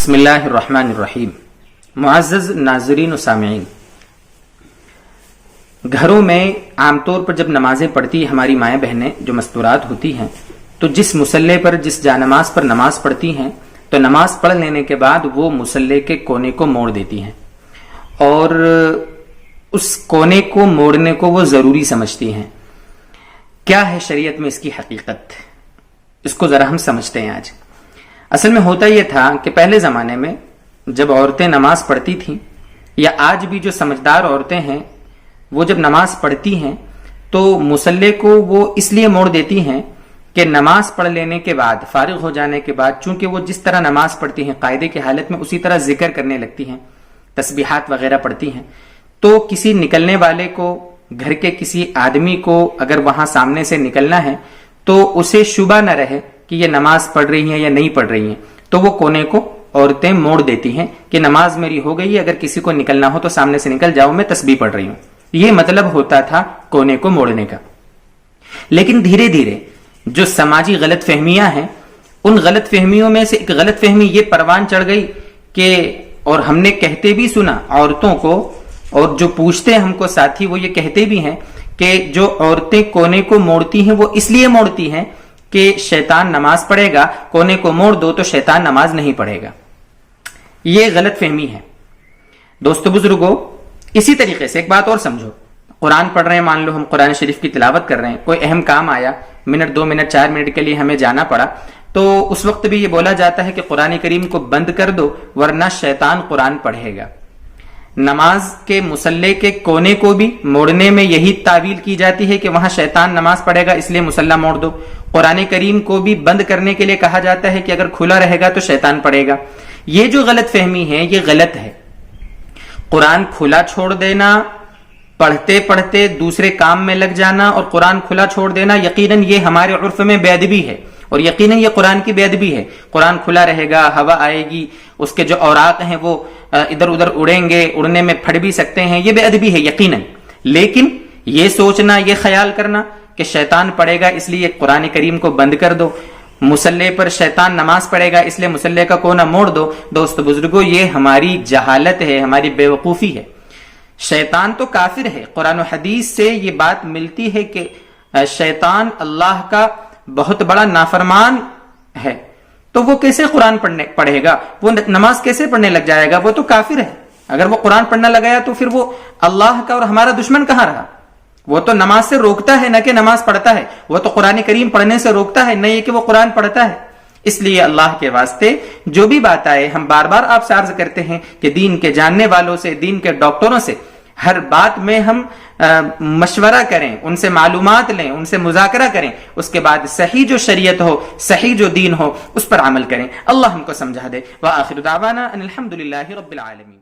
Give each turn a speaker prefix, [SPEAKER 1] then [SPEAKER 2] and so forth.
[SPEAKER 1] بسم اللہ الرحمن الرحیم۔ معزز ناظرین و سامعین، گھروں میں عام طور پر جب نمازیں پڑھتی ہماری مائیں بہنیں جو مستورات ہوتی ہیں تو جس مصلے پر جس جانماز پر نماز پڑھتی ہیں تو نماز پڑھ لینے کے بعد وہ مصلے کے کونے کو موڑ دیتی ہیں اور اس کونے کو موڑنے کو وہ ضروری سمجھتی ہیں۔ کیا ہے شریعت میں اس کی حقیقت؟ اس کو ذرا ہم سمجھتے ہیں آج۔ اصل میں ہوتا یہ تھا کہ پہلے زمانے میں جب عورتیں نماز پڑھتی تھیں یا آج بھی جو سمجھدار عورتیں ہیں وہ جب نماز پڑھتی ہیں تو مصلے کو وہ اس لیے موڑ دیتی ہیں کہ نماز پڑھ لینے کے بعد فارغ ہو جانے کے بعد چونکہ وہ جس طرح نماز پڑھتی ہیں قاعدے کی حالت میں اسی طرح ذکر کرنے لگتی ہیں، تسبیحات وغیرہ پڑھتی ہیں، تو کسی نکلنے والے کو، گھر کے کسی آدمی کو اگر وہاں سامنے سے نکلنا ہے تو اسے شبہ نہ رہے کہ یہ نماز پڑھ رہی ہیں یا نہیں پڑھ رہی ہیں، تو وہ کونے کو عورتیں موڑ دیتی ہیں کہ نماز میری ہو گئی ہے، اگر کسی کو نکلنا ہو تو سامنے سے نکل جاؤ، میں تسبیح پڑھ رہی ہوں۔ یہ مطلب ہوتا تھا کونے کو موڑنے کا۔ لیکن دھیرے دھیرے جو سماجی غلط فہمیاں ہیں ان غلط فہمیوں میں سے ایک غلط فہمی یہ پروان چڑھ گئی کہ، اور ہم نے کہتے بھی سنا عورتوں کو، اور جو پوچھتے ہم کو ساتھی وہ یہ کہتے بھی ہیں کہ جو عورتیں کونے کو موڑتی ہیں وہ اس لیے موڑتی ہیں کہ شیطان نماز پڑھے گا، کونے کو موڑ دو تو شیطان نماز نہیں پڑھے گا۔ یہ غلط فہمی ہے۔ دوستو بزرگو، اسی طریقے سے ایک بات اور سمجھو، قرآن پڑھ رہے ہیں، مان لو ہم قرآن شریف کی تلاوت کر رہے ہیں، کوئی اہم کام آیا، منٹ 2 منٹ 4 منٹ کے لیے ہمیں جانا پڑا، تو اس وقت بھی یہ بولا جاتا ہے کہ قرآن کریم کو بند کر دو ورنہ شیطان قرآن پڑھے گا۔ نماز کے مصلے کے کونے کو بھی موڑنے میں یہی تعویل کی جاتی ہے کہ وہاں شیطان نماز پڑھے گا اس لیے مصلی موڑ دو۔ قرآن کریم کو بھی بند کرنے کے لیے کہا جاتا ہے کہ اگر کھلا رہے گا تو شیطان پڑھے گا۔ یہ جو غلط فہمی ہے یہ غلط ہے۔ قرآن کھلا چھوڑ دینا، پڑھتے پڑھتے دوسرے کام میں لگ جانا اور قرآن کھلا چھوڑ دینا، یقیناً یہ ہمارے عرف میں بے ادبی ہے، اور یقیناً یہ قرآن کی بے ادبی ہے۔ قرآن کھلا رہے گا، ہوا آئے گی، اس کے جو اوراق ہیں وہ ادھر ادھر اڑیں گے، اڑنے میں پھٹ بھی سکتے ہیں، یہ بے ادبی ہے یقیناً۔ لیکن یہ سوچنا، یہ خیال کرنا کہ شیطان پڑھے گا اس لیے قرآن کریم کو بند کر دو، مصلے پر شیطان نماز پڑھے گا اس لیے مصلے کا کونا موڑ دو، دوست بزرگو یہ ہماری جہالت ہے، ہماری بے وقوفی ہے۔ شیطان تو کافر ہے، قرآن و حدیث سے یہ بات ملتی ہے کہ شیطان اللہ کا بہت بڑا نافرمان ہے، تو وہ کیسے قرآن پڑھے گا، وہ نماز کیسے پڑھنے لگ جائے گا، وہ تو کافر ہے۔ اگر وہ قرآن پڑھنا لگایا تو پھر وہ اللہ کا اور ہمارا دشمن کہاں رہا؟ وہ تو نماز سے روکتا ہے نہ کہ نماز پڑھتا ہے، وہ تو قرآن کریم پڑھنے سے روکتا ہے نہ یہ کہ وہ قرآن پڑھتا ہے۔ اس لیے اللہ کے واسطے جو بھی بات آئے، ہم بار بار آپ سے عرض کرتے ہیں کہ دین کے جاننے والوں سے، دین کے ڈاکٹروں سے ہر بات میں ہم مشورہ کریں، ان سے معلومات لیں، ان سے مذاکرہ کریں، اس کے بعد صحیح جو شریعت ہو، صحیح جو دین ہو اس پر عمل کریں۔ اللہ ہم کو سمجھا دے۔ وآخر دعوانا ان الحمد للہ رب العالمین۔